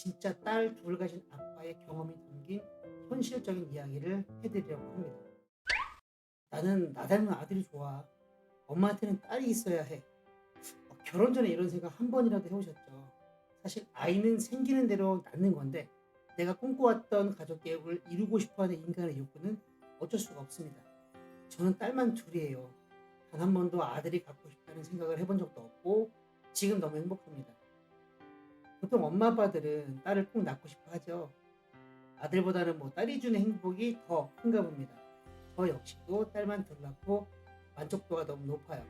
진짜 딸 둘 가진 아빠의 경험이 담긴 현실적인 이야기를 해드리려고 합니다. 나는 나 닮은 아들이 좋아. 엄마한테는 딸이 있어야 해. 결혼 전에 이런 생각 한 번이라도 해보셨죠? 사실 아이는 생기는 대로 낳는 건데 내가 꿈꿔왔던 가족 계획을 이루고 싶어하는 인간의 욕구는 어쩔 수가 없습니다. 저는 딸만 둘이에요. 단 한 번도 아들이 갖고 싶다는 생각을 해본 적도 없고 지금 너무 행복합니다. 보통 엄마 아빠들은 딸을 꼭 낳고 싶어 하죠. 아들보다는 딸이 주는 행복이 더 큰가 봅니다. 저 역시도 딸만 둘 낳고 만족도가 너무 높아요.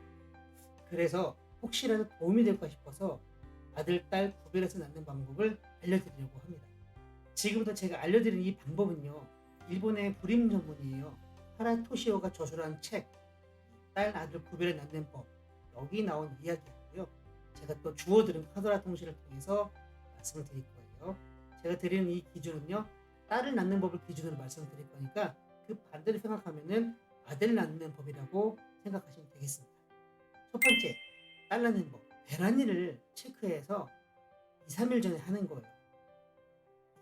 그래서 혹시라도 도움이 될까 싶어서 아들, 딸 구별해서 낳는 방법을 알려드리려고 합니다. 지금부터 제가 알려드리는 이 방법은요, 일본의 불임 전문이에요. 하라토시오가 저술한 책, 딸, 아들 구별해 낳는 법, 여기 나온 이야기고요. 제가 또 주워들은 카더라 통신을 통해서 말씀을 드릴 거예요. 제가 드리는 이 기준은요, 딸을 낳는 법을 기준으로 말씀드릴 거니까 그 반대로 생각하면은 아들 낳는 법이라고 생각하시면 되겠습니다. 첫 번째, 딸 낳는 법. 배란일을 체크해서 2, 3일 전에 하는 거예요.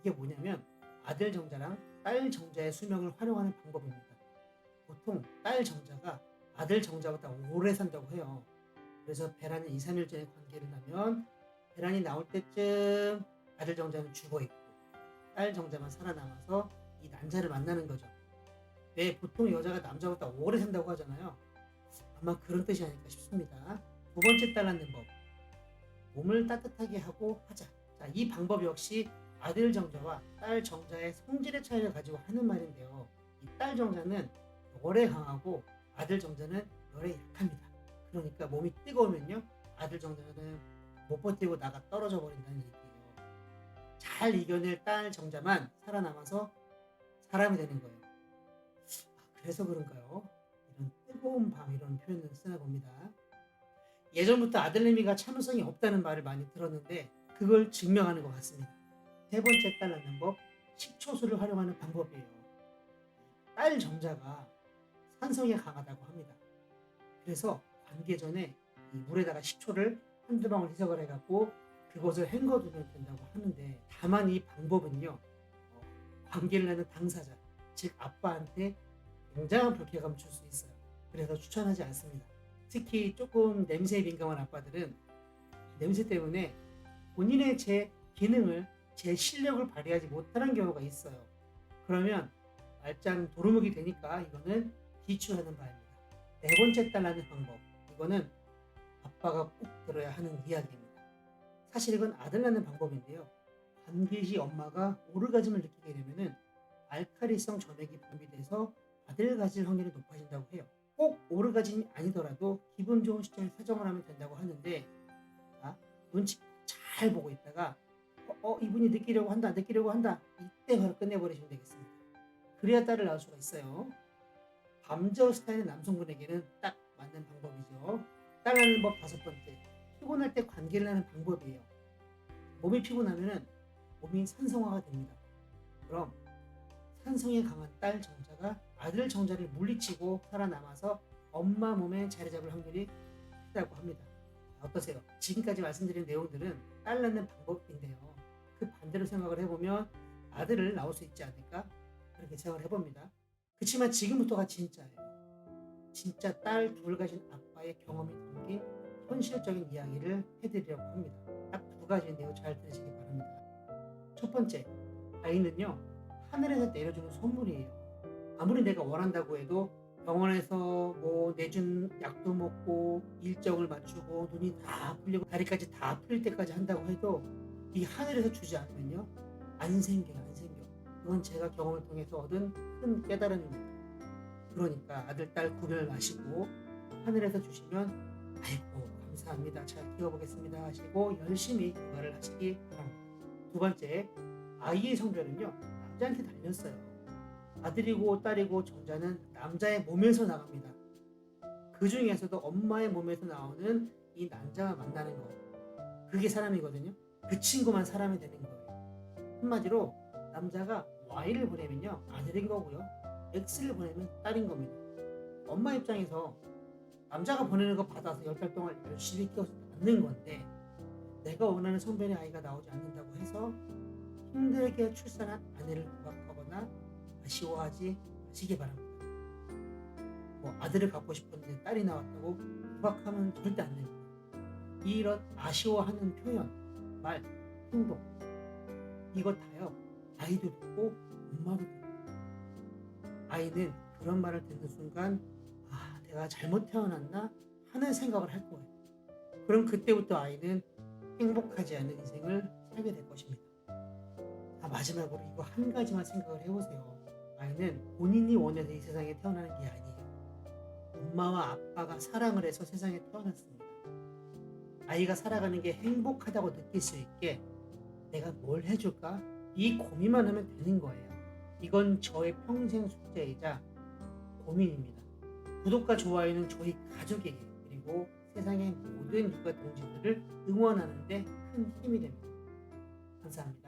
이게 뭐냐면 아들 정자랑 딸 정자의 수명을 활용하는 방법입니다. 보통 딸 정자가 아들 정자보다 오래 산다고 해요. 그래서 배란이 2, 3일 전에 관계를 하면 배란이 나올 때쯤 아들 정자는 죽어 있고 딸 정자만 살아남아서 이 난자를 만나는 거죠. 왜 보통 여자가 남자보다 오래 산다고 하잖아요. 아마 그런 뜻이 아닐까 싶습니다. 두 번째 딸 낳는 법. 몸을 따뜻하게 하고 하자. 자, 이 방법 역시 아들 정자와 딸 정자의 성질의 차이를 가지고 하는 말인데요. 이 딸 정자는 열에 강하고 아들 정자는 열에 약합니다. 그러니까 몸이 뜨거우면요, 아들 정자는 못 버티고 나가 떨어져 버린다는 얘기예요. 잘 이겨낼 딸 정자만 살아남아서 사람이 되는 거예요. 그래서 그런가요? 이런 뜨거운 밤 이런 표현을 쓰나 봅니다. 예전부터 아들내미가 참을성이 없다는 말을 많이 들었는데 그걸 증명하는 것 같습니다. 세 번째 딸 낳는 법, 식초수를 활용하는 방법이에요. 딸 정자가 산성에 강하다고 합니다. 그래서 관계 전에 이 물에다가 식초를 한두 방울 희석을 해갖고 그것을 헹궈두면 된다고 하는데 다만 이 방법은요, 관계를 하는 당사자, 즉 아빠한테 굉장한 불쾌감을 줄 수 있어요. 그래서 추천하지 않습니다. 특히 조금 냄새에 민감한 아빠들은 냄새 때문에 본인의 제 기능을, 제 실력을 발휘하지 못하는 경우가 있어요. 그러면 말짱 도루묵이 되니까 이거는 비추하는 바입니다. 네 번째 딸 낳는 방법. 이거는 아빠가 꼭 들어야 하는 이야기입니다. 사실 이건 아들 낳는 방법인데요. 반드시 엄마가 오르가즘을 느끼게 되면은 알칼리성 점액이 분비돼서 아들 가질 확률이 높아진다고 해요. 꼭 오르가즘이 아니더라도 기분 좋은 시점에 사정을 하면 된다고 하는데, 자, 눈치 잘 보고 있다가 이분이 느끼려고 한다. 이때 바로 끝내버리시면 되겠습니다. 그래야 딸을 낳을 수가 있어요. 밤저 스타일의 남성분에게는 딱 맞는 방법이죠. 딸 낳는 법 다섯 번째. 피곤할 때 관계를 하는 방법이에요. 몸이 피곤하면은 몸이 산성화가 됩니다. 그럼 산성에 강한 딸 정자가 아들 정자를 물리치고 살아남아서 엄마 몸에 자리 잡을 확률이 크다고 합니다. 어떠세요? 지금까지 말씀드린 내용들은 딸 낳는 방법인데요. 그 반대로 생각을 해보면 아들을 낳을 수 있지 않을까? 그렇게 생각을 해봅니다. 그렇지만 지금부터가 진짜예요. 진짜 딸 둘 가진 아빠의 경험이 담긴 현실적인 이야기를 해드리려고 합니다. 딱 두 가지인데요. 잘 들으시기 바랍니다. 첫 번째, 아이는요, 하늘에서 내려주는 선물이에요. 아무리 내가 원한다고 해도 병원에서 내준 약도 먹고 일정을 맞추고 눈이 다 풀리고 다리까지 다 풀릴 때까지 한다고 해도 이 하늘에서 주지 않으면요, 안 생겨요, 안 생겨. 그건 제가 경험을 통해서 얻은 큰 깨달음입니다. 그러니까 아들, 딸 구별 마시고 하늘에서 주시면 아이고 감사합니다. 잘 키워보겠습니다 하시고 열심히 육아를 하시기 바랍니다. 두 번째, 아이의 성별은요, 남자한테 달렸어요. 아들이고 딸이고 정자는 남자의 몸에서 나갑니다. 그 중에서도 엄마의 몸에서 나오는 이 남자와 만나는 거, 그게 사람이거든요. 그 친구만 사람이 되는 거예요. 한마디로 남자가 Y를 보내면요, 아들인 거고요. X를 보내면 딸인 겁니다. 엄마 입장에서 남자가 보내는 거 받아서 10달 동안 열심히 키워서 낳는 건데 내가 원하는 성별의 아이가 나오지 않는다고 해서 힘들게 출산한 아내를 구박하거나 아쉬워하지 마시기 바랍니다. 뭐 아들을 갖고 싶었는데 딸이 나왔다고 구박하면 절대 안 됩니다. 이런 아쉬워하는 표현, 말, 행동 이거 다요. 아이도 듣고 엄마도 듣고 아이는 그런 말을 듣는 순간 내가 잘못 태어났나 하는 생각을 할 거예요. 그럼 그때부터 아이는 행복하지 않은 인생을 살게 될 것입니다. 마지막으로 이거 한 가지만 생각을 해보세요. 아이는 본인이 원해서 이 세상에 태어나는 게 아니에요. 엄마와 아빠가 사랑을 해서 세상에 태어났습니다. 아이가 살아가는 게 행복하다고 느낄 수 있게 내가 뭘 해줄까? 이 고민만 하면 되는 거예요. 이건 저의 평생 숙제이자 고민입니다. 구독과 좋아요는 저희 가족에게 그리고 세상의 모든 육아 동지들을 응원하는 데 큰 힘이 됩니다. 감사합니다.